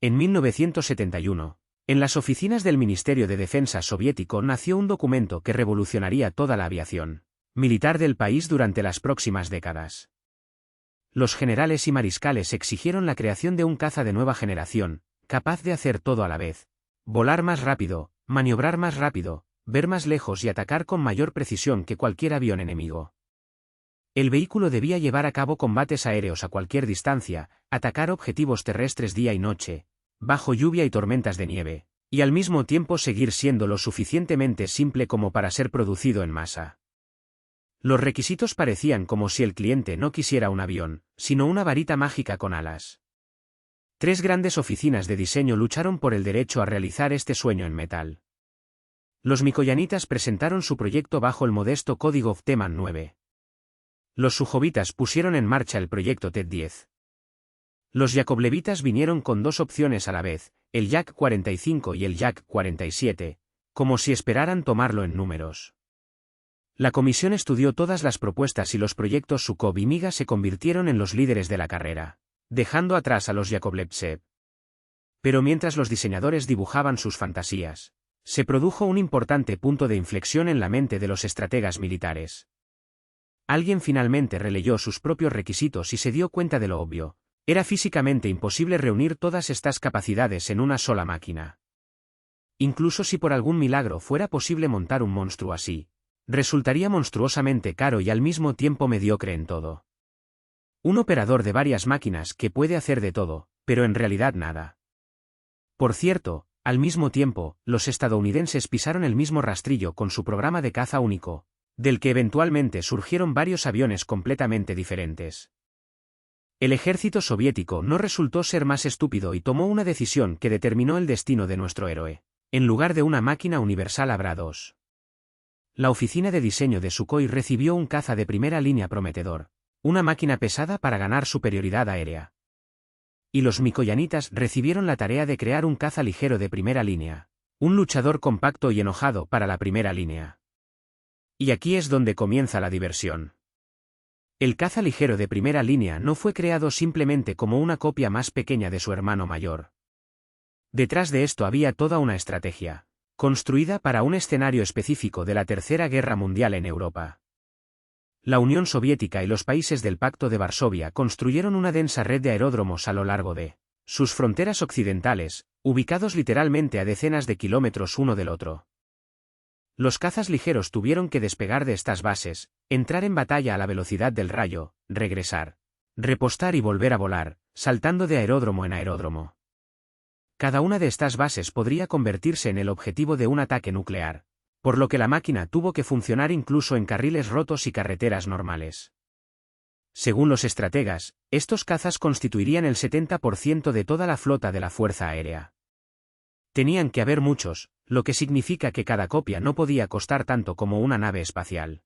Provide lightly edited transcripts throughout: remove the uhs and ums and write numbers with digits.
En 1971, en las oficinas del Ministerio de Defensa soviético nació un documento que revolucionaría toda la aviación militar del país durante las próximas décadas. Los generales y mariscales exigieron la creación de un caza de nueva generación, capaz de hacer todo a la vez: volar más rápido, maniobrar más rápido, ver más lejos y atacar con mayor precisión que cualquier avión enemigo. El vehículo debía llevar a cabo combates aéreos a cualquier distancia, atacar objetivos terrestres día y noche, bajo lluvia y tormentas de nieve, y al mismo tiempo seguir siendo lo suficientemente simple como para ser producido en masa. Los requisitos parecían como si el cliente no quisiera un avión, sino una varita mágica con alas. 3 grandes oficinas de diseño lucharon por el derecho a realizar este sueño en metal. Los mikoyanitas presentaron su proyecto bajo el modesto código Teman 9. Los sujovitas pusieron en marcha el proyecto TED-10. Los yakovlevitas vinieron con 2 opciones a la vez, el Yak 45 y el Yak 47, como si esperaran tomarlo en números. La comisión estudió todas las propuestas y los proyectos Sukhov y Miga se convirtieron en los líderes de la carrera, dejando atrás a los Yakovlevtsev. Pero mientras los diseñadores dibujaban sus fantasías, se produjo un importante punto de inflexión en la mente de los estrategas militares. Alguien finalmente releyó sus propios requisitos y se dio cuenta de lo obvio: era físicamente imposible reunir todas estas capacidades en una sola máquina. Incluso si por algún milagro fuera posible montar un monstruo así, resultaría monstruosamente caro y al mismo tiempo mediocre en todo. Un operador de varias máquinas que puede hacer de todo, pero en realidad nada. Por cierto, al mismo tiempo, los estadounidenses pisaron el mismo rastrillo con su programa de caza único, del que eventualmente surgieron varios aviones completamente diferentes. El ejército soviético no resultó ser más estúpido y tomó una decisión que determinó el destino de nuestro héroe. En lugar de una máquina universal habrá 2. La oficina de diseño de Sukhoi recibió un caza de primera línea prometedor, una máquina pesada para ganar superioridad aérea. Y los mikoyanitas recibieron la tarea de crear un caza ligero de primera línea, un luchador compacto y enojado para la primera línea. Y aquí es donde comienza la diversión. El caza ligero de primera línea no fue creado simplemente como una copia más pequeña de su hermano mayor. Detrás de esto había toda una estrategia, construida para un escenario específico de la Tercera Guerra Mundial en Europa. La Unión Soviética y los países del Pacto de Varsovia construyeron una densa red de aeródromos a lo largo de sus fronteras occidentales, ubicados literalmente a decenas de kilómetros uno del otro. Los cazas ligeros tuvieron que despegar de estas bases, entrar en batalla a la velocidad del rayo, regresar, repostar y volver a volar, saltando de aeródromo en aeródromo. Cada una de estas bases podría convertirse en el objetivo de un ataque nuclear, por lo que la máquina tuvo que funcionar incluso en carriles rotos y carreteras normales. Según los estrategas, estos cazas constituirían el 70% de toda la flota de la Fuerza Aérea. Tenían que haber muchos, lo que significa que cada copia no podía costar tanto como una nave espacial.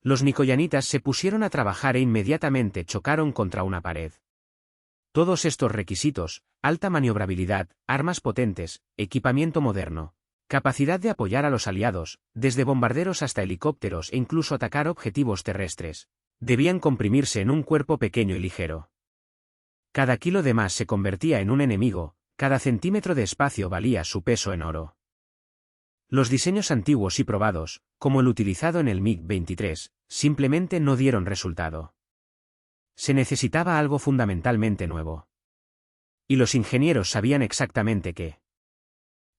Los mikoyanitas se pusieron a trabajar e inmediatamente chocaron contra una pared. Todos estos requisitos: alta maniobrabilidad, armas potentes, equipamiento moderno, capacidad de apoyar a los aliados, desde bombarderos hasta helicópteros e incluso atacar objetivos terrestres, debían comprimirse en un cuerpo pequeño y ligero. Cada kilo de más se convertía en un enemigo, cada centímetro de espacio valía su peso en oro. Los diseños antiguos y probados, como el utilizado en el MiG-23, simplemente no dieron resultado. Se necesitaba algo fundamentalmente nuevo. Y los ingenieros sabían exactamente qué.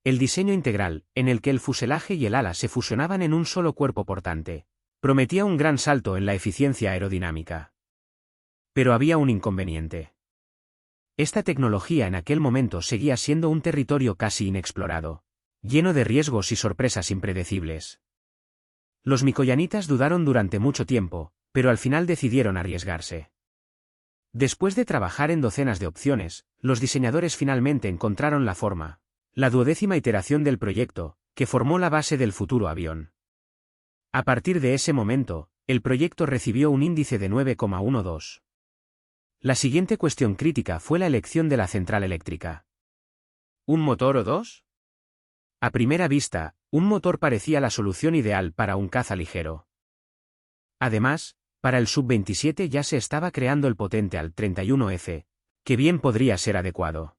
El diseño integral, en el que el fuselaje y el ala se fusionaban en un solo cuerpo portante, prometía un gran salto en la eficiencia aerodinámica. Pero había un inconveniente. Esta tecnología en aquel momento seguía siendo un territorio casi inexplorado, lleno de riesgos y sorpresas impredecibles. Los mikoyanitas dudaron durante mucho tiempo, pero al final decidieron arriesgarse. Después de trabajar en docenas de opciones, los diseñadores finalmente encontraron la forma, la 12ª iteración del proyecto, que formó la base del futuro avión. A partir de ese momento, el proyecto recibió un índice de 9,12. La siguiente cuestión crítica fue la elección de la central eléctrica. ¿Un motor o 2? A primera vista, un motor parecía la solución ideal para un caza ligero. Además, para el Sub-27 ya se estaba creando el potente AL-31F, que bien podría ser adecuado.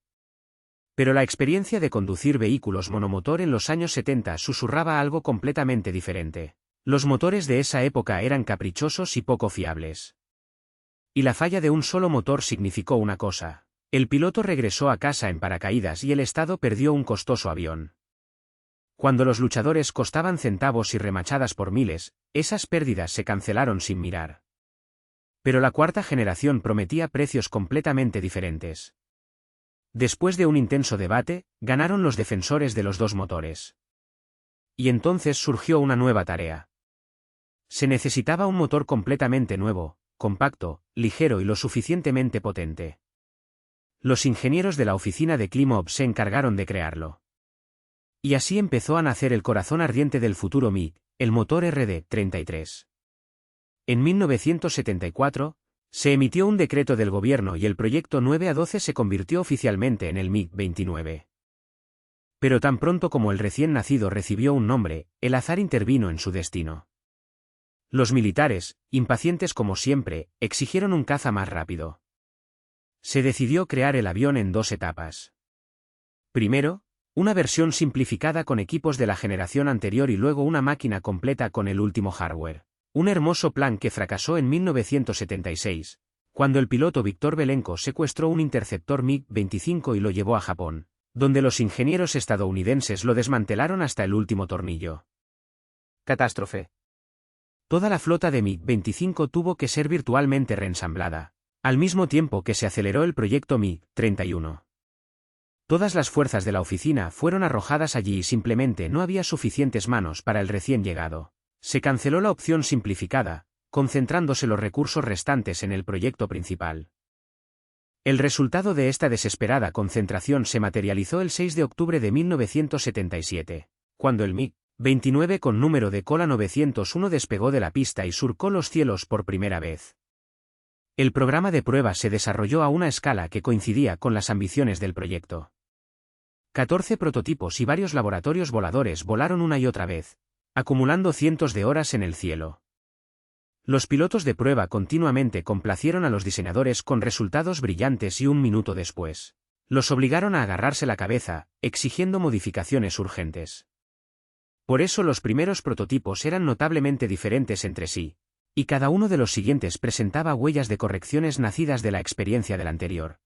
Pero la experiencia de conducir vehículos monomotor en los años 70 susurraba algo completamente diferente. Los motores de esa época eran caprichosos y poco fiables. Y la falla de un solo motor significó una cosa. El piloto regresó a casa en paracaídas y el Estado perdió un costoso avión. Cuando los luchadores costaban centavos y remachadas por miles, esas pérdidas se cancelaron sin mirar. Pero la cuarta generación prometía precios completamente diferentes. Después de un intenso debate, ganaron los defensores de los dos motores. Y entonces surgió una nueva tarea. Se necesitaba un motor completamente nuevo, compacto, ligero y lo suficientemente potente. Los ingenieros de la oficina de Klimov se encargaron de crearlo. Y así empezó a nacer el corazón ardiente del futuro MiG, el motor RD-33. En 1974, se emitió un decreto del gobierno y el proyecto 9A12 se convirtió oficialmente en el MiG-29. Pero tan pronto como el recién nacido recibió un nombre, el azar intervino en su destino. Los militares, impacientes como siempre, exigieron un caza más rápido. Se decidió crear el avión en dos etapas. Primero, una versión simplificada con equipos de la generación anterior y luego una máquina completa con el último hardware. Un hermoso plan que fracasó en 1976, cuando el piloto Víctor Belenko secuestró un interceptor MiG-25 y lo llevó a Japón, donde los ingenieros estadounidenses lo desmantelaron hasta el último tornillo. Catástrofe. Toda la flota de MiG-25 tuvo que ser virtualmente reensamblada, al mismo tiempo que se aceleró el proyecto MiG-31. Todas las fuerzas de la oficina fueron arrojadas allí y simplemente no había suficientes manos para el recién llegado. Se canceló la opción simplificada, concentrándose los recursos restantes en el proyecto principal. El resultado de esta desesperada concentración se materializó el 6 de octubre de 1977, cuando el MiG-29 con número de cola 901 despegó de la pista y surcó los cielos por primera vez. El programa de prueba se desarrolló a una escala que coincidía con las ambiciones del proyecto. 14 prototipos y varios laboratorios voladores volaron una y otra vez, acumulando cientos de horas en el cielo. Los pilotos de prueba continuamente complacieron a los diseñadores con resultados brillantes y un minuto después, los obligaron a agarrarse la cabeza, exigiendo modificaciones urgentes. Por eso los primeros prototipos eran notablemente diferentes entre sí, y cada uno de los siguientes presentaba huellas de correcciones nacidas de la experiencia del anterior.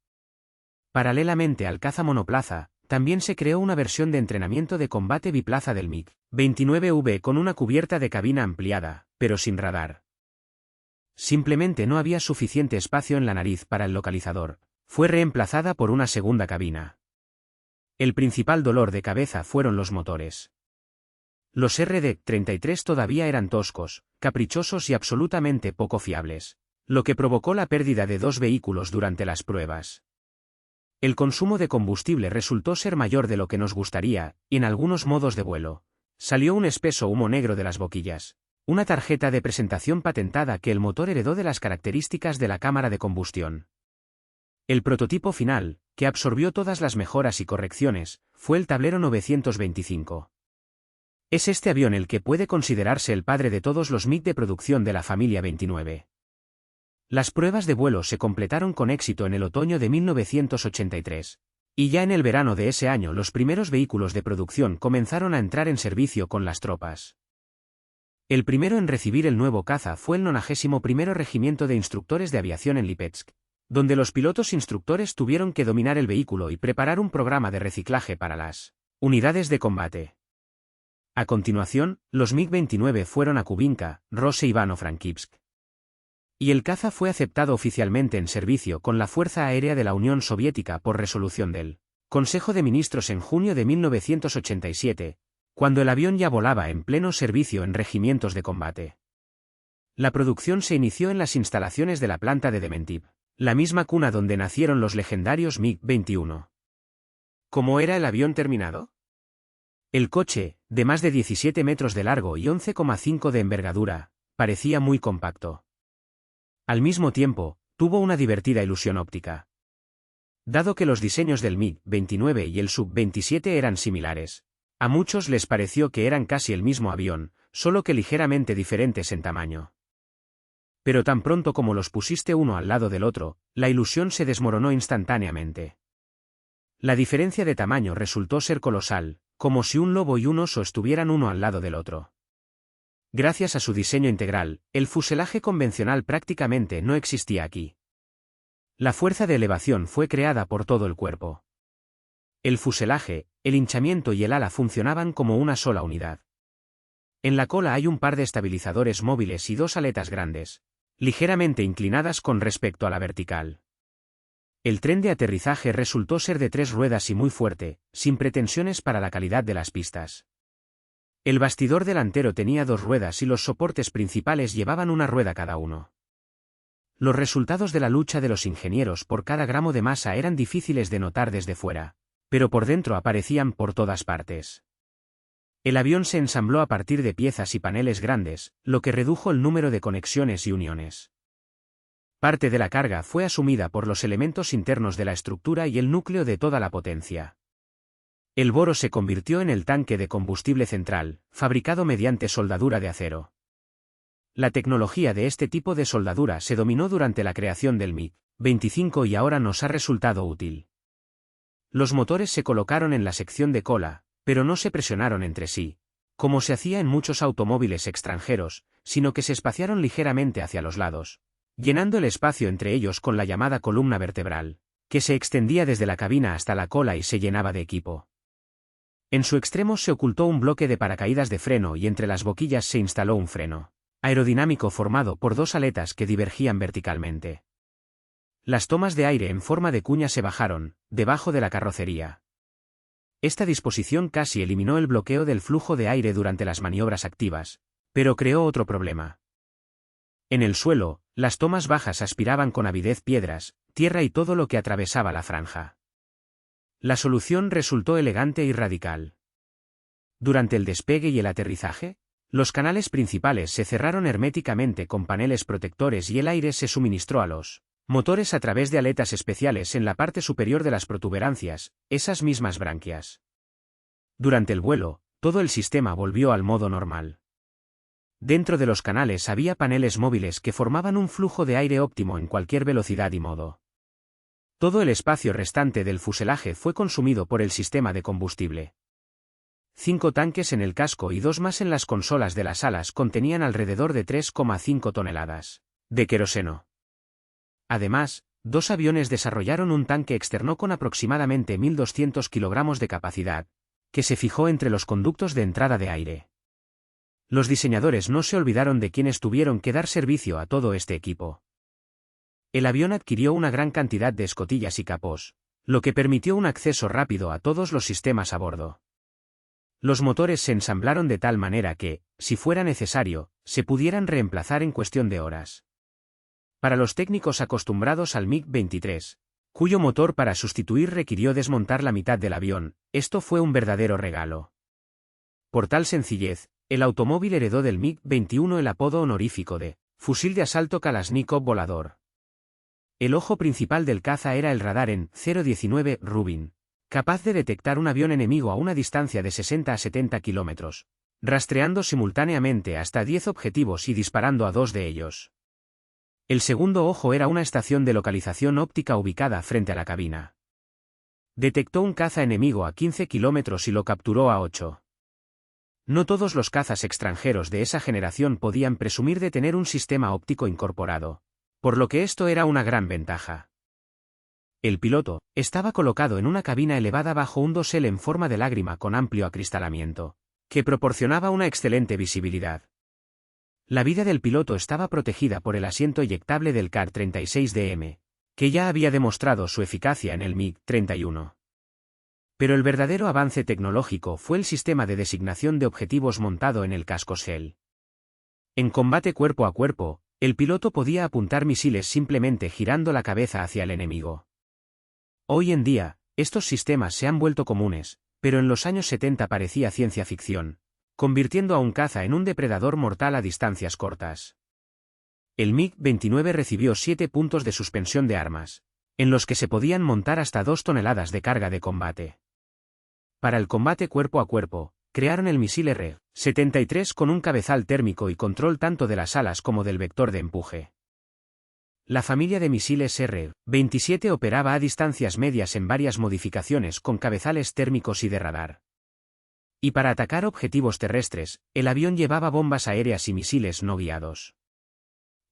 Paralelamente al caza monoplaza, también se creó una versión de entrenamiento de combate biplaza del MiG-29V con una cubierta de cabina ampliada, pero sin radar. Simplemente no había suficiente espacio en la nariz para el localizador. Fue reemplazada por una segunda cabina. El principal dolor de cabeza fueron los motores. Los RD-33 todavía eran toscos, caprichosos y absolutamente poco fiables, lo que provocó la pérdida de dos vehículos durante las pruebas. El consumo de combustible resultó ser mayor de lo que nos gustaría, y en algunos modos de vuelo, salió un espeso humo negro de las boquillas, una tarjeta de presentación patentada que el motor heredó de las características de la cámara de combustión. El prototipo final, que absorbió todas las mejoras y correcciones, fue el tablero 925. Es este avión el que puede considerarse el padre de todos los MiG de producción de la familia 29. Las pruebas de vuelo se completaron con éxito en el otoño de 1983, y ya en el verano de ese año los primeros vehículos de producción comenzaron a entrar en servicio con las tropas. El primero en recibir el nuevo caza fue el 91º Regimiento de Instructores de Aviación en Lipetsk, donde los pilotos instructores tuvieron que dominar el vehículo y preparar un programa de reciclaje para las unidades de combate. A continuación, los MiG-29 fueron a Kubinka, Ross e Ivano-Frankivsk. Y el caza fue aceptado oficialmente en servicio con la Fuerza Aérea de la Unión Soviética por resolución del Consejo de Ministros en junio de 1987, cuando el avión ya volaba en pleno servicio en regimientos de combate. La producción se inició en las instalaciones de la planta de Dementiev, la misma cuna donde nacieron los legendarios MiG-21. ¿Cómo era el avión terminado? El coche, de más de 17 metros de largo y 11,5 de envergadura, parecía muy compacto. Al mismo tiempo, tuvo una divertida ilusión óptica. Dado que los diseños del MiG-29 y el Sub-27 eran similares, a muchos les pareció que eran casi el mismo avión, solo que ligeramente diferentes en tamaño. Pero tan pronto como los pusiste uno al lado del otro, la ilusión se desmoronó instantáneamente. La diferencia de tamaño resultó ser colosal, como si un lobo y un oso estuvieran uno al lado del otro. Gracias a su diseño integral, el fuselaje convencional prácticamente no existía aquí. La fuerza de elevación fue creada por todo el cuerpo. El fuselaje, el hinchamiento y el ala funcionaban como una sola unidad. En la cola hay un par de estabilizadores móviles y dos aletas grandes, ligeramente inclinadas con respecto a la vertical. El tren de aterrizaje resultó ser de 3 ruedas y muy fuerte, sin pretensiones para la calidad de las pistas. El bastidor delantero tenía 2 ruedas y los soportes principales llevaban una rueda cada uno. Los resultados de la lucha de los ingenieros por cada gramo de masa eran difíciles de notar desde fuera, pero por dentro aparecían por todas partes. El avión se ensambló a partir de piezas y paneles grandes, lo que redujo el número de conexiones y uniones. Parte de la carga fue asumida por los elementos internos de la estructura y el núcleo de toda la potencia. El boro se convirtió en el tanque de combustible central, fabricado mediante soldadura de acero. La tecnología de este tipo de soldadura se dominó durante la creación del MiG-25 y ahora nos ha resultado útil. Los motores se colocaron en la sección de cola, pero no se presionaron entre sí, como se hacía en muchos automóviles extranjeros, sino que se espaciaron ligeramente hacia los lados, llenando el espacio entre ellos con la llamada columna vertebral, que se extendía desde la cabina hasta la cola y se llenaba de equipo. En su extremo se ocultó un bloque de paracaídas de freno y entre las boquillas se instaló un freno aerodinámico formado por 2 aletas que divergían verticalmente. Las tomas de aire en forma de cuña se bajaron, debajo de la carrocería. Esta disposición casi eliminó el bloqueo del flujo de aire durante las maniobras activas, pero creó otro problema. En el suelo, las tomas bajas aspiraban con avidez piedras, tierra y todo lo que atravesaba la franja. La solución resultó elegante y radical. Durante el despegue y el aterrizaje, los canales principales se cerraron herméticamente con paneles protectores y el aire se suministró a los motores a través de aletas especiales en la parte superior de las protuberancias, esas mismas branquias. Durante el vuelo, todo el sistema volvió al modo normal. Dentro de los canales había paneles móviles que formaban un flujo de aire óptimo en cualquier velocidad y modo. Todo el espacio restante del fuselaje fue consumido por el sistema de combustible. 5 tanques en el casco y 2 más en las consolas de las alas contenían alrededor de 3,5 toneladas de queroseno. Además, 2 aviones desarrollaron un tanque externo con aproximadamente 1.200 kilogramos de capacidad, que se fijó entre los conductos de entrada de aire. Los diseñadores no se olvidaron de quienes tuvieron que dar servicio a todo este equipo. El avión adquirió una gran cantidad de escotillas y capós, lo que permitió un acceso rápido a todos los sistemas a bordo. Los motores se ensamblaron de tal manera que, si fuera necesario, se pudieran reemplazar en cuestión de horas. Para los técnicos acostumbrados al MiG-23, cuyo motor para sustituir requirió desmontar la mitad del avión, esto fue un verdadero regalo. Por tal sencillez, el automóvil heredó del MiG-21 el apodo honorífico de fusil de asalto Kalashnikov volador. El ojo principal del caza era el radar en 019 Rubin, capaz de detectar un avión enemigo a una distancia de 60 a 70 kilómetros, rastreando simultáneamente hasta 10 objetivos y disparando a 2 de ellos. El segundo ojo era una estación de localización óptica ubicada frente a la cabina. Detectó un caza enemigo a 15 kilómetros y lo capturó a 8. No todos los cazas extranjeros de esa generación podían presumir de tener un sistema óptico incorporado, por lo que esto era una gran ventaja. El piloto estaba colocado en una cabina elevada bajo un dosel en forma de lágrima con amplio acristalamiento, que proporcionaba una excelente visibilidad. La vida del piloto estaba protegida por el asiento eyectable del KAR-36DM, que ya había demostrado su eficacia en el MiG-31. Pero el verdadero avance tecnológico fue el sistema de designación de objetivos montado en el casco Shell. En combate cuerpo a cuerpo, el piloto podía apuntar misiles simplemente girando la cabeza hacia el enemigo. Hoy en día, estos sistemas se han vuelto comunes, pero en los años 70 parecía ciencia ficción, convirtiendo a un caza en un depredador mortal a distancias cortas. El MiG-29 recibió 7 puntos de suspensión de armas, en los que se podían montar hasta 2 toneladas de carga de combate. Para el combate cuerpo a cuerpo, crearon el misil R-73 con un cabezal térmico y control tanto de las alas como del vector de empuje. La familia de misiles R-27 operaba a distancias medias en varias modificaciones con cabezales térmicos y de radar. Y para atacar objetivos terrestres, el avión llevaba bombas aéreas y misiles no guiados.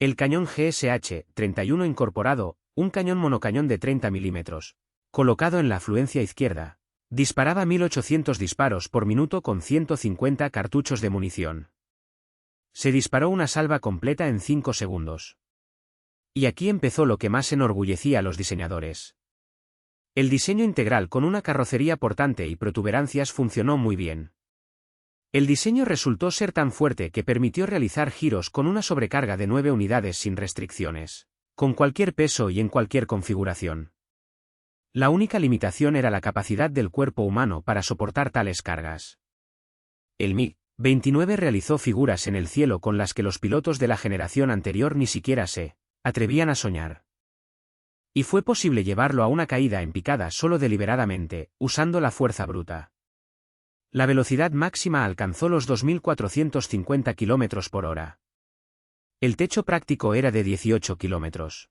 El cañón GSH-31 incorporado, un cañón monocañón de 30 milímetros, colocado en la afluencia izquierda, disparaba 1800 disparos por minuto con 150 cartuchos de munición. Se disparó una salva completa en 5 segundos. Y aquí empezó lo que más enorgullecía a los diseñadores. El diseño integral con una carrocería portante y protuberancias funcionó muy bien. El diseño resultó ser tan fuerte que permitió realizar giros con una sobrecarga de 9 unidades sin restricciones, con cualquier peso y en cualquier configuración. La única limitación era la capacidad del cuerpo humano para soportar tales cargas. El MiG-29 realizó figuras en el cielo con las que los pilotos de la generación anterior ni siquiera se atrevían a soñar. Y fue posible llevarlo a una caída en picada solo deliberadamente, usando la fuerza bruta. La velocidad máxima alcanzó los 2.450 km por hora. El techo práctico era de 18 km.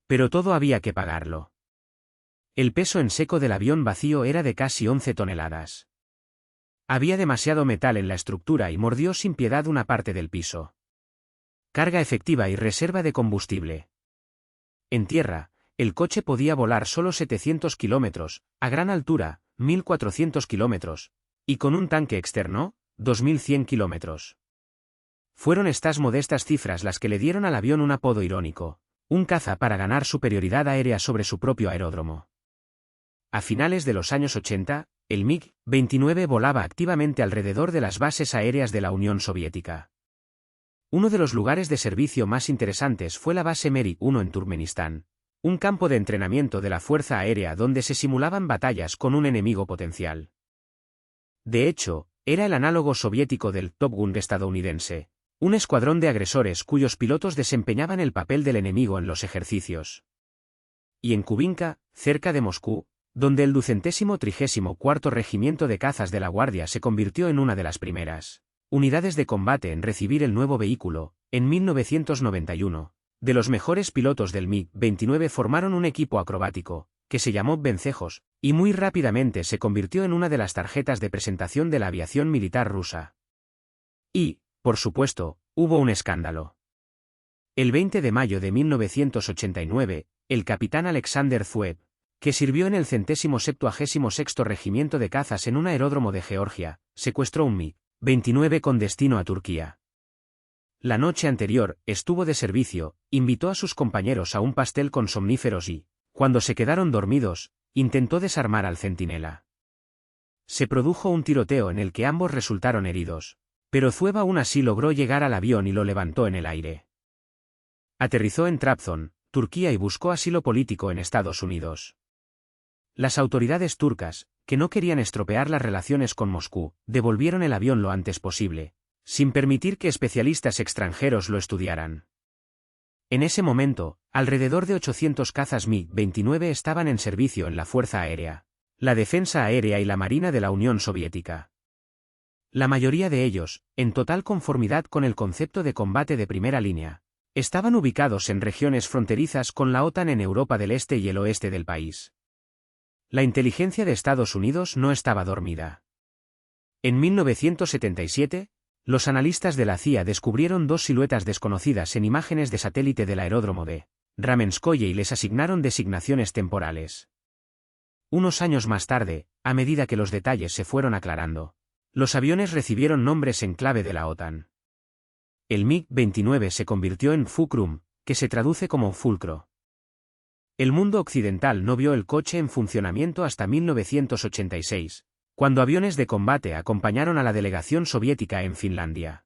Pero todo había que pagarlo. El peso en seco del avión vacío era de casi 11 toneladas. Había demasiado metal en la estructura y mordió sin piedad una parte del piso. Carga efectiva y reserva de combustible. En tierra, el coche podía volar solo 700 kilómetros, a gran altura, 1.400 kilómetros, y con un tanque externo, 2.100 kilómetros. Fueron estas modestas cifras las que le dieron al avión un apodo irónico, un caza para ganar superioridad aérea sobre su propio aeródromo. A finales de los años 80, el MiG-29 volaba activamente alrededor de las bases aéreas de la Unión Soviética. Uno de los lugares de servicio más interesantes fue la base Merik-1 en Turkmenistán, un campo de entrenamiento de la Fuerza Aérea donde se simulaban batallas con un enemigo potencial. De hecho, era el análogo soviético del Top Gun estadounidense, un escuadrón de agresores cuyos pilotos desempeñaban el papel del enemigo en los ejercicios. Y en Kubinka, cerca de Moscú, donde el 234º Regimiento de Cazas de la Guardia se convirtió en una de las primeras unidades de combate en recibir el nuevo vehículo, en 1991, de los mejores pilotos del MiG-29 formaron un equipo acrobático, que se llamó Vencejos, y muy rápidamente se convirtió en una de las tarjetas de presentación de la aviación militar rusa. Y, por supuesto, hubo un escándalo. El 20 de mayo de 1989, el capitán Alexander Zuev, que sirvió en el 176º Regimiento de Cazas en un aeródromo de Georgia, secuestró un MiG-29 con destino a Turquía. La noche anterior, estuvo de servicio, invitó a sus compañeros a un pastel con somníferos y, cuando se quedaron dormidos, intentó desarmar al centinela. Se produjo un tiroteo en el que ambos resultaron heridos, pero Zuev aún así logró llegar al avión y lo levantó en el aire. Aterrizó en Trabzon, Turquía y buscó asilo político en Estados Unidos. Las autoridades turcas, que no querían estropear las relaciones con Moscú, devolvieron el avión lo antes posible, sin permitir que especialistas extranjeros lo estudiaran. En ese momento, alrededor de 800 cazas MiG-29 estaban en servicio en la Fuerza Aérea, la Defensa Aérea y la Marina de la Unión Soviética. La mayoría de ellos, en total conformidad con el concepto de combate de primera línea, estaban ubicados en regiones fronterizas con la OTAN en Europa del Este y el oeste del país. La inteligencia de Estados Unidos no estaba dormida. En 1977, los analistas de la CIA descubrieron dos siluetas desconocidas en imágenes de satélite del aeródromo de Ramenskoye y les asignaron designaciones temporales. Unos años más tarde, a medida que los detalles se fueron aclarando, los aviones recibieron nombres en clave de la OTAN. El MiG-29 se convirtió en Fulcrum, que se traduce como fulcro. El mundo occidental no vio el coche en funcionamiento hasta 1986, cuando aviones de combate acompañaron a la delegación soviética en Finlandia.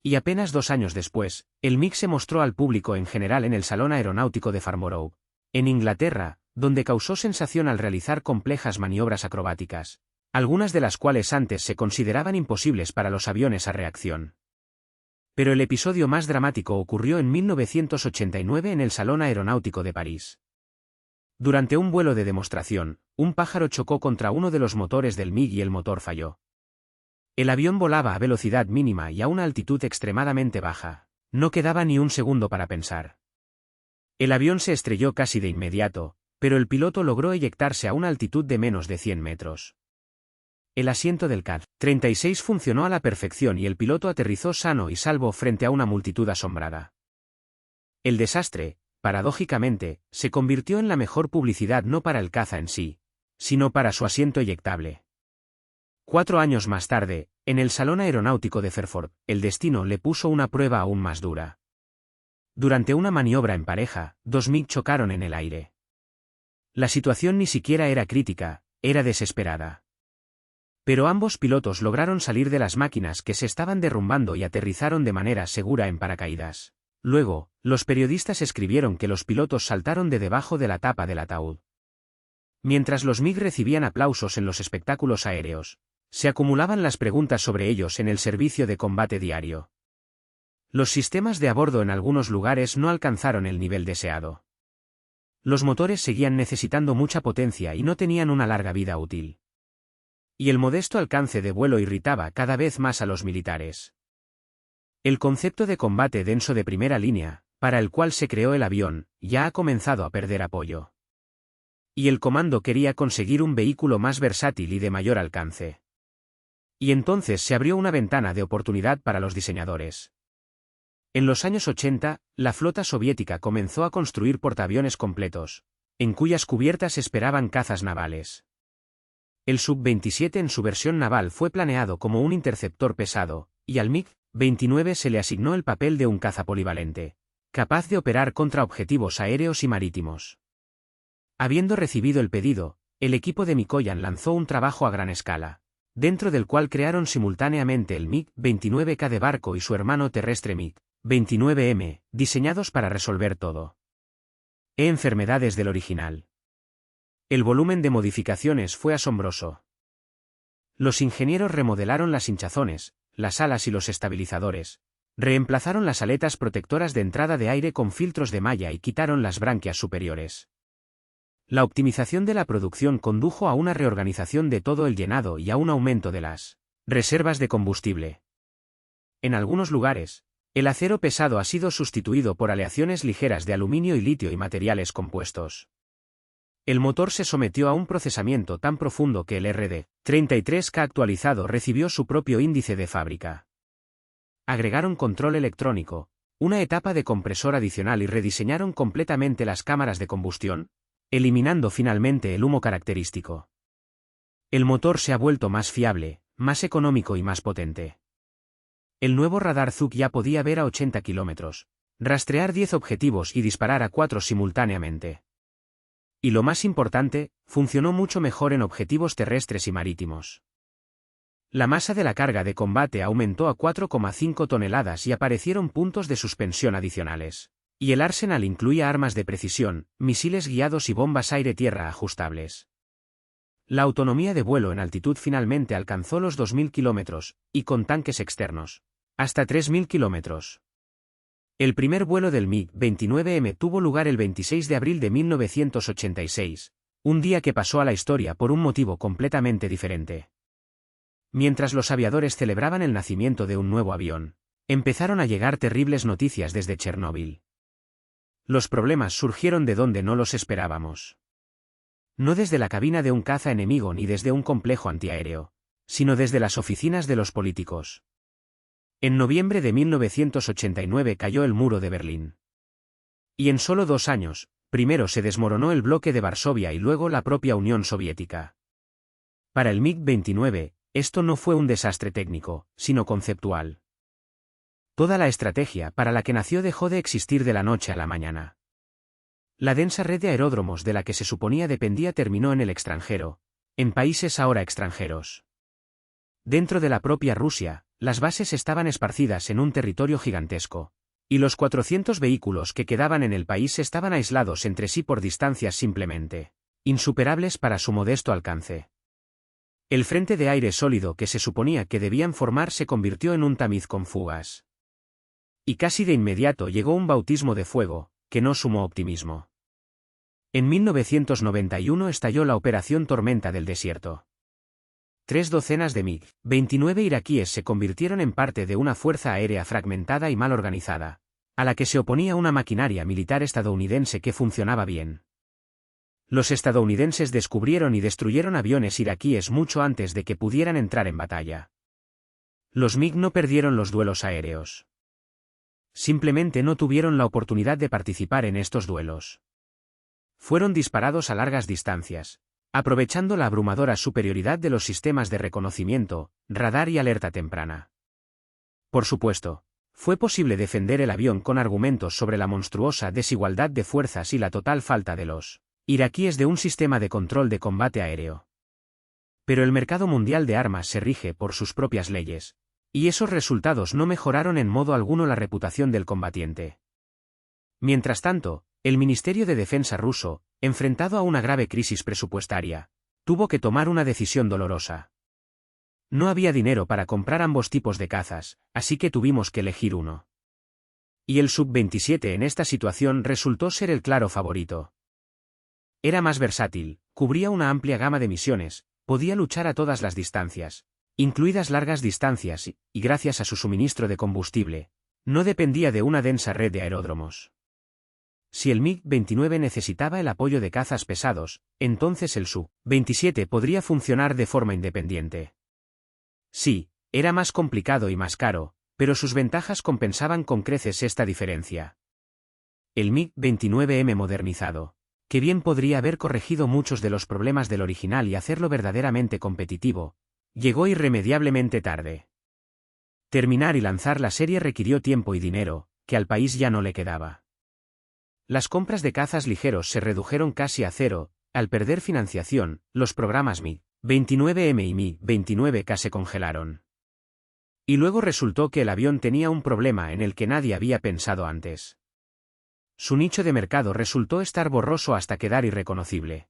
Y apenas 2 años después, el MiG se mostró al público en general en el Salón Aeronáutico de Farnborough, en Inglaterra, donde causó sensación al realizar complejas maniobras acrobáticas, algunas de las cuales antes se consideraban imposibles para los aviones a reacción. Pero el episodio más dramático ocurrió en 1989 en el Salón Aeronáutico de París. Durante un vuelo de demostración, un pájaro chocó contra uno de los motores del MiG y el motor falló. El avión volaba a velocidad mínima y a una altitud extremadamente baja. No quedaba ni un segundo para pensar. El avión se estrelló casi de inmediato, pero el piloto logró eyectarse a una altitud de menos de 100 metros. El asiento del CAD-36 funcionó a la perfección y el piloto aterrizó sano y salvo frente a una multitud asombrada. El desastre, paradójicamente, se convirtió en la mejor publicidad no para el caza en sí, sino para su asiento eyectable. 4 años más tarde, en el Salón Aeronáutico de Fairford, el destino le puso una prueba aún más dura. Durante una maniobra en pareja, dos MiG chocaron en el aire. La situación ni siquiera era crítica, era desesperada. Pero ambos pilotos lograron salir de las máquinas que se estaban derrumbando y aterrizaron de manera segura en paracaídas. Luego, los periodistas escribieron que los pilotos saltaron de debajo de la tapa del ataúd. Mientras los MiG recibían aplausos en los espectáculos aéreos, se acumulaban las preguntas sobre ellos en el servicio de combate diario. Los sistemas de a bordo en algunos lugares no alcanzaron el nivel deseado. Los motores seguían necesitando mucha potencia y no tenían una larga vida útil. Y el modesto alcance de vuelo irritaba cada vez más a los militares. El concepto de combate denso de primera línea, para el cual se creó el avión, ya ha comenzado a perder apoyo. Y el comando quería conseguir un vehículo más versátil y de mayor alcance. Y entonces se abrió una ventana de oportunidad para los diseñadores. En los años 80, la flota soviética comenzó a construir portaaviones completos, en cuyas cubiertas esperaban cazas navales. El Sub-27 en su versión naval fue planeado como un interceptor pesado, y al MiG-29 se le asignó el papel de un caza polivalente, capaz de operar contra objetivos aéreos y marítimos. Habiendo recibido el pedido, el equipo de Mikoyan lanzó un trabajo a gran escala, dentro del cual crearon simultáneamente el MiG-29K de barco y su hermano terrestre MiG-29M, diseñados para resolver todo. Enfermedades del original. El volumen de modificaciones fue asombroso. Los ingenieros remodelaron las hinchazones, las alas y los estabilizadores, reemplazaron las aletas protectoras de entrada de aire con filtros de malla y quitaron las branquias superiores. La optimización de la producción condujo a una reorganización de todo el llenado y a un aumento de las reservas de combustible. En algunos lugares, el acero pesado ha sido sustituido por aleaciones ligeras de aluminio y litio y materiales compuestos. El motor se sometió a un procesamiento tan profundo que el RD-33K actualizado recibió su propio índice de fábrica. Agregaron control electrónico, una etapa de compresor adicional y rediseñaron completamente las cámaras de combustión, eliminando finalmente el humo característico. El motor se ha vuelto más fiable, más económico y más potente. El nuevo radar Zug ya podía ver a 80 kilómetros, rastrear 10 objetivos y disparar a 4 simultáneamente. Y lo más importante, funcionó mucho mejor en objetivos terrestres y marítimos. La masa de la carga de combate aumentó a 4,5 toneladas y aparecieron puntos de suspensión adicionales. Y el arsenal incluía armas de precisión, misiles guiados y bombas aire-tierra ajustables. La autonomía de vuelo en altitud finalmente alcanzó los 2.000 kilómetros, y con tanques externos, hasta 3.000 kilómetros. El primer vuelo del MiG-29M tuvo lugar el 26 de abril de 1986, un día que pasó a la historia por un motivo completamente diferente. Mientras los aviadores celebraban el nacimiento de un nuevo avión, empezaron a llegar terribles noticias desde Chernóbil. Los problemas surgieron de donde no los esperábamos. No desde la cabina de un caza enemigo ni desde un complejo antiaéreo, sino desde las oficinas de los políticos. En noviembre de 1989 cayó el muro de Berlín. Y en solo 2 años, primero se desmoronó el bloque de Varsovia y luego la propia Unión Soviética. Para el MiG-29, esto no fue un desastre técnico, sino conceptual. Toda la estrategia para la que nació dejó de existir de la noche a la mañana. La densa red de aeródromos de la que se suponía dependía terminó en el extranjero, en países ahora extranjeros. Dentro de la propia Rusia, las bases estaban esparcidas en un territorio gigantesco, y los 400 vehículos que quedaban en el país estaban aislados entre sí por distancias simplemente insuperables para su modesto alcance. El frente de aire sólido que se suponía que debían formar se convirtió en un tamiz con fugas. Y casi de inmediato llegó un bautismo de fuego, que no sumó optimismo. En 1991 estalló la Operación Tormenta del Desierto. 3 docenas de MiG-29 iraquíes se convirtieron en parte de una fuerza aérea fragmentada y mal organizada, a la que se oponía una maquinaria militar estadounidense que funcionaba bien. Los estadounidenses descubrieron y destruyeron aviones iraquíes mucho antes de que pudieran entrar en batalla. Los MiG no perdieron los duelos aéreos. Simplemente no tuvieron la oportunidad de participar en estos duelos. Fueron disparados a largas distancias, aprovechando la abrumadora superioridad de los sistemas de reconocimiento, radar y alerta temprana. Por supuesto, fue posible defender el avión con argumentos sobre la monstruosa desigualdad de fuerzas y la total falta de los iraquíes de un sistema de control de combate aéreo. Pero el mercado mundial de armas se rige por sus propias leyes, y esos resultados no mejoraron en modo alguno la reputación del combatiente. Mientras tanto, el Ministerio de Defensa ruso, enfrentado a una grave crisis presupuestaria, tuvo que tomar una decisión dolorosa. No había dinero para comprar ambos tipos de cazas, así que tuvimos que elegir uno. Y el Sub-27 en esta situación resultó ser el claro favorito. Era más versátil, cubría una amplia gama de misiones, podía luchar a todas las distancias, incluidas largas distancias y gracias a su suministro de combustible, no dependía de una densa red de aeródromos. Si el MiG-29 necesitaba el apoyo de cazas pesados, entonces el Su-27 podría funcionar de forma independiente. Sí, era más complicado y más caro, pero sus ventajas compensaban con creces esta diferencia. El MiG-29M modernizado, que bien podría haber corregido muchos de los problemas del original y hacerlo verdaderamente competitivo, llegó irremediablemente tarde. Terminar y lanzar la serie requirió tiempo y dinero, que al país ya no le quedaba. Las compras de cazas ligeros se redujeron casi a cero, al perder financiación, los programas MiG-29M y MiG-29K se congelaron. Y luego resultó que el avión tenía un problema en el que nadie había pensado antes. Su nicho de mercado resultó estar borroso hasta quedar irreconocible.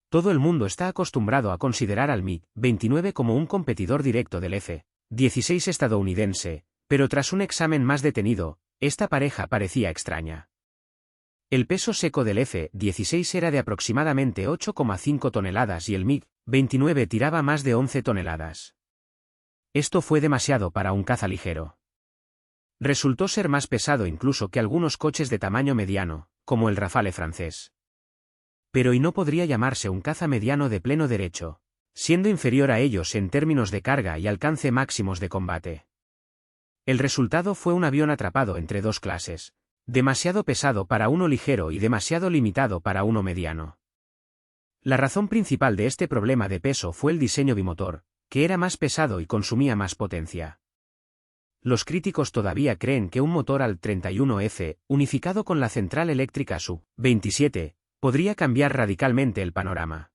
Todo el mundo está acostumbrado a considerar al MiG-29 como un competidor directo del F-16 estadounidense, pero tras un examen más detenido, esta pareja parecía extraña. El peso seco del F-16 era de aproximadamente 8,5 toneladas y el MiG-29 tiraba más de 11 toneladas. Esto fue demasiado para un caza ligero. Resultó ser más pesado incluso que algunos coches de tamaño mediano, como el Rafale francés. Pero y no podría llamarse un caza mediano de pleno derecho, siendo inferior a ellos en términos de carga y alcance máximos de combate. El resultado fue un avión atrapado entre dos clases, demasiado pesado para uno ligero y demasiado limitado para uno mediano. La razón principal de este problema de peso fue el diseño bimotor, que era más pesado y consumía más potencia. Los críticos todavía creen que un motor al 31F, unificado con la central eléctrica Su-27, podría cambiar radicalmente el panorama.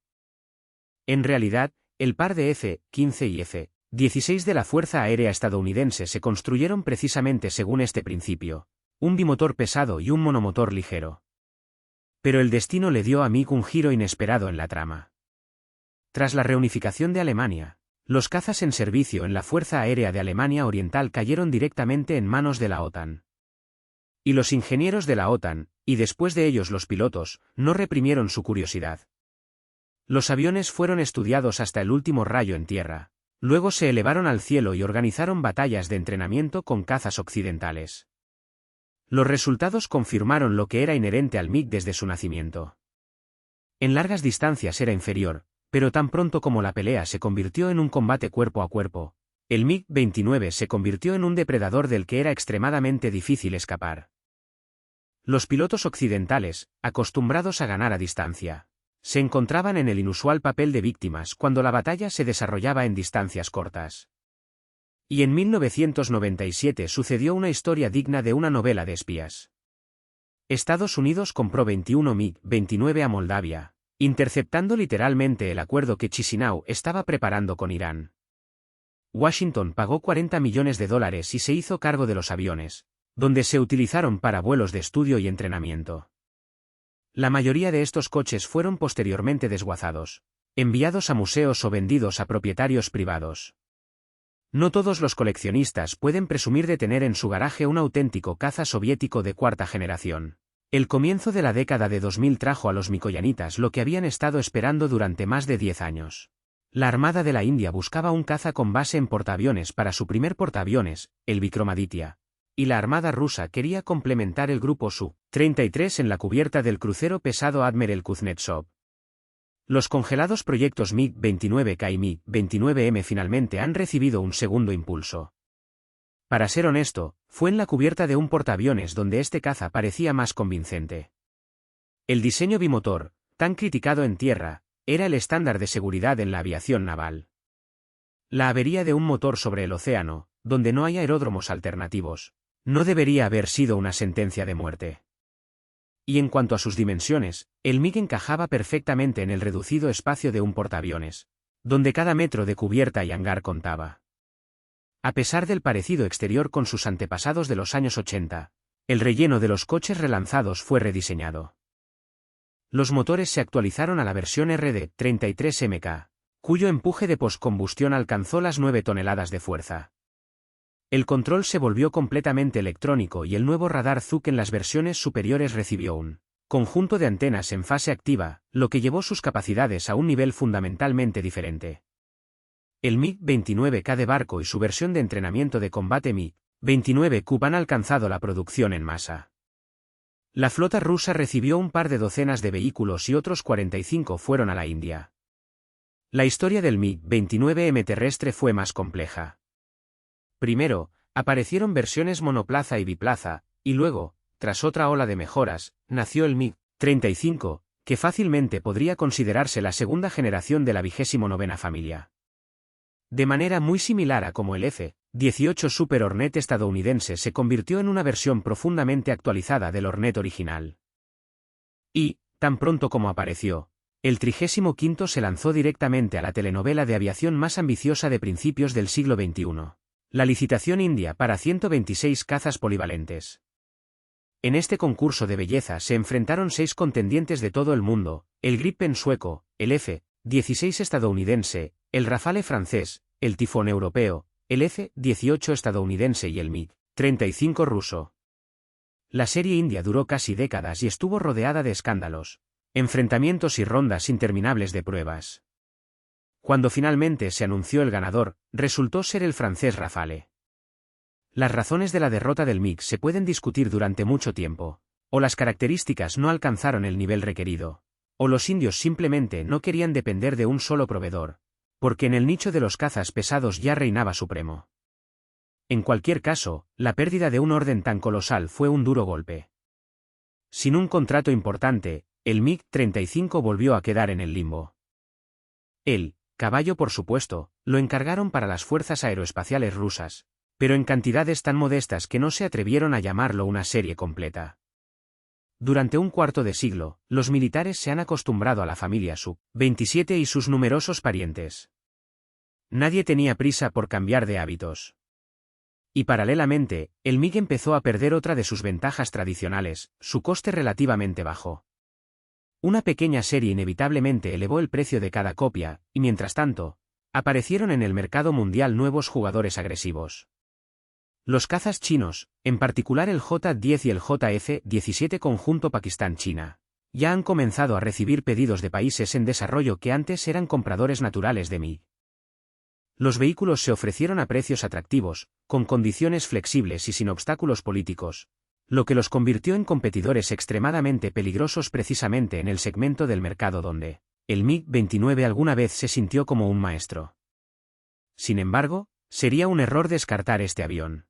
En realidad, el par de F-15 y F-16 de la Fuerza Aérea estadounidense se construyeron precisamente según este principio, un bimotor pesado y un monomotor ligero. Pero el destino le dio a MiG un giro inesperado en la trama. Tras la reunificación de Alemania, los cazas en servicio en la Fuerza Aérea de Alemania Oriental cayeron directamente en manos de la OTAN. Y los ingenieros de la OTAN, y después de ellos los pilotos, no reprimieron su curiosidad. Los aviones fueron estudiados hasta el último rayo en tierra, luego se elevaron al cielo y organizaron batallas de entrenamiento con cazas occidentales. Los resultados confirmaron lo que era inherente al MiG desde su nacimiento. En largas distancias era inferior, pero tan pronto como la pelea se convirtió en un combate cuerpo a cuerpo, el MiG-29 se convirtió en un depredador del que era extremadamente difícil escapar. Los pilotos occidentales, acostumbrados a ganar a distancia, se encontraban en el inusual papel de víctimas cuando la batalla se desarrollaba en distancias cortas. Y en 1997 sucedió una historia digna de una novela de espías. Estados Unidos compró 21 MiG-29 a Moldavia, interceptando literalmente el acuerdo que Chisinau estaba preparando con Irán. Washington pagó $40 millones y se hizo cargo de los aviones, donde se utilizaron para vuelos de estudio y entrenamiento. La mayoría de estos coches fueron posteriormente desguazados, enviados a museos o vendidos a propietarios privados. No todos los coleccionistas pueden presumir de tener en su garaje un auténtico caza soviético de cuarta generación. El comienzo de la década de 2000 trajo a los mikoyanitas lo que habían estado esperando durante más de 10 años. La Armada de la India buscaba un caza con base en portaaviones para su primer portaaviones, el Vikramaditya, y la Armada rusa quería complementar el grupo Su-33 en la cubierta del crucero pesado Admiral Kuznetsov. Los congelados proyectos MiG-29K y MiG-29M finalmente han recibido un segundo impulso. Para ser honesto, fue en la cubierta de un portaaviones donde este caza parecía más convincente. El diseño bimotor, tan criticado en tierra, era el estándar de seguridad en la aviación naval. La avería de un motor sobre el océano, donde no hay aeródromos alternativos, no debería haber sido una sentencia de muerte. Y en cuanto a sus dimensiones, el MiG encajaba perfectamente en el reducido espacio de un portaaviones, donde cada metro de cubierta y hangar contaba. A pesar del parecido exterior con sus antepasados de los años 80, el relleno de los coches relanzados fue rediseñado. Los motores se actualizaron a la versión RD-33MK, cuyo empuje de postcombustión alcanzó las 9 toneladas de fuerza. El control se volvió completamente electrónico y el nuevo radar Zuk en las versiones superiores recibió un conjunto de antenas en fase activa, lo que llevó sus capacidades a un nivel fundamentalmente diferente. El MiG-29K de barco y su versión de entrenamiento de combate MiG-29Q han alcanzado la producción en masa. La flota rusa recibió un par de docenas de vehículos y otros 45 fueron a la India. La historia del MiG-29M terrestre fue más compleja. Primero, aparecieron versiones monoplaza y biplaza, y luego, tras otra ola de mejoras, nació el MiG-35, que fácilmente podría considerarse la segunda generación de la 29ª familia. De manera muy similar a como el F-18 Super Hornet estadounidense se convirtió en una versión profundamente actualizada del Hornet original. Y, tan pronto como apareció, el 35º se lanzó directamente a la telenovela de aviación más ambiciosa de principios del siglo XXI, la licitación india para 126 cazas polivalentes. En este concurso de belleza se enfrentaron 6 contendientes de todo el mundo, el Gripen sueco, el F-16 estadounidense, el Rafale francés, el Tifón europeo, el F-18 estadounidense y el MiG-35 ruso. La serie india duró casi décadas y estuvo rodeada de escándalos, enfrentamientos y rondas interminables de pruebas. Cuando finalmente se anunció el ganador, resultó ser el francés Rafale. Las razones de la derrota del MiG se pueden discutir durante mucho tiempo, o las características no alcanzaron el nivel requerido, o los indios simplemente no querían depender de un solo proveedor, porque en el nicho de los cazas pesados ya reinaba supremo. En cualquier caso, la pérdida de un orden tan colosal fue un duro golpe. Sin un contrato importante, el MiG-35 volvió a quedar en el limbo. El caballo, por supuesto, lo encargaron para las fuerzas aeroespaciales rusas, pero en cantidades tan modestas que no se atrevieron a llamarlo una serie completa. Durante un cuarto de siglo, los militares se han acostumbrado a la familia Su-27 y sus numerosos parientes. Nadie tenía prisa por cambiar de hábitos. Y paralelamente, el MiG empezó a perder otra de sus ventajas tradicionales, su coste relativamente bajo. Una pequeña serie inevitablemente elevó el precio de cada copia, y mientras tanto, aparecieron en el mercado mundial nuevos jugadores agresivos. Los cazas chinos, en particular el J-10 y el JF-17 conjunto Pakistán-China, ya han comenzado a recibir pedidos de países en desarrollo que antes eran compradores naturales de MiG. Los vehículos se ofrecieron a precios atractivos, con condiciones flexibles y sin obstáculos políticos, lo que los convirtió en competidores extremadamente peligrosos precisamente en el segmento del mercado donde el MiG-29 alguna vez se sintió como un maestro. Sin embargo, sería un error descartar este avión.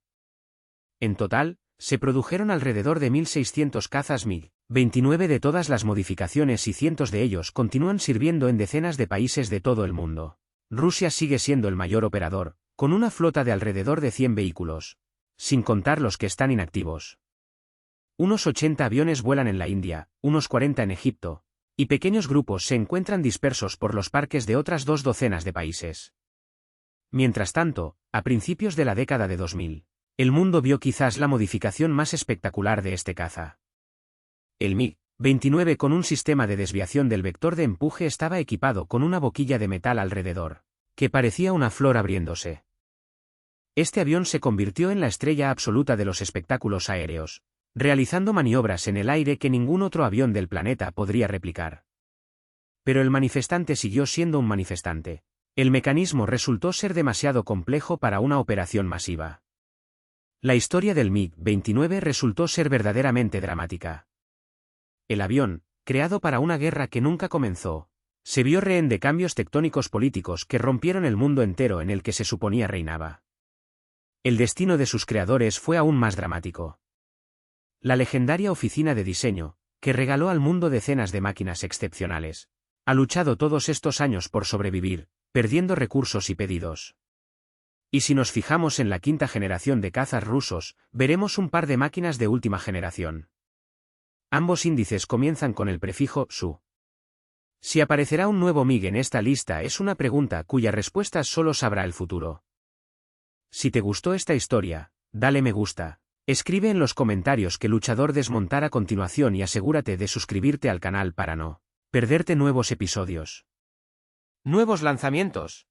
En total, se produjeron alrededor de 1.600 cazas MiG-29 de todas las modificaciones y cientos de ellos continúan sirviendo en decenas de países de todo el mundo. Rusia sigue siendo el mayor operador, con una flota de alrededor de 100 vehículos, sin contar los que están inactivos. Unos 80 aviones vuelan en la India, unos 40 en Egipto, y pequeños grupos se encuentran dispersos por los parques de otras 2 docenas de países. Mientras tanto, a principios de la década de 2000, el mundo vio quizás la modificación más espectacular de este caza. El MiG-29 con un sistema de desviación del vector de empuje estaba equipado con una boquilla de metal alrededor, que parecía una flor abriéndose. Este avión se convirtió en la estrella absoluta de los espectáculos aéreos, realizando maniobras en el aire que ningún otro avión del planeta podría replicar. Pero el manifestante siguió siendo un manifestante. El mecanismo resultó ser demasiado complejo para una operación masiva. La historia del MiG-29 resultó ser verdaderamente dramática. El avión, creado para una guerra que nunca comenzó, se vio rehén de cambios tectónicos políticos que rompieron el mundo entero en el que se suponía reinaba. El destino de sus creadores fue aún más dramático. La legendaria oficina de diseño, que regaló al mundo decenas de máquinas excepcionales, ha luchado todos estos años por sobrevivir, perdiendo recursos y pedidos. Y si nos fijamos en la quinta generación de cazas rusos, veremos un par de máquinas de última generación. Ambos índices comienzan con el prefijo Su. Si aparecerá un nuevo MiG en esta lista es una pregunta cuya respuesta solo sabrá el futuro. Si te gustó esta historia, dale me gusta, escribe en los comentarios qué luchador desmontar a continuación y asegúrate de suscribirte al canal para no perderte nuevos episodios. Nuevos lanzamientos.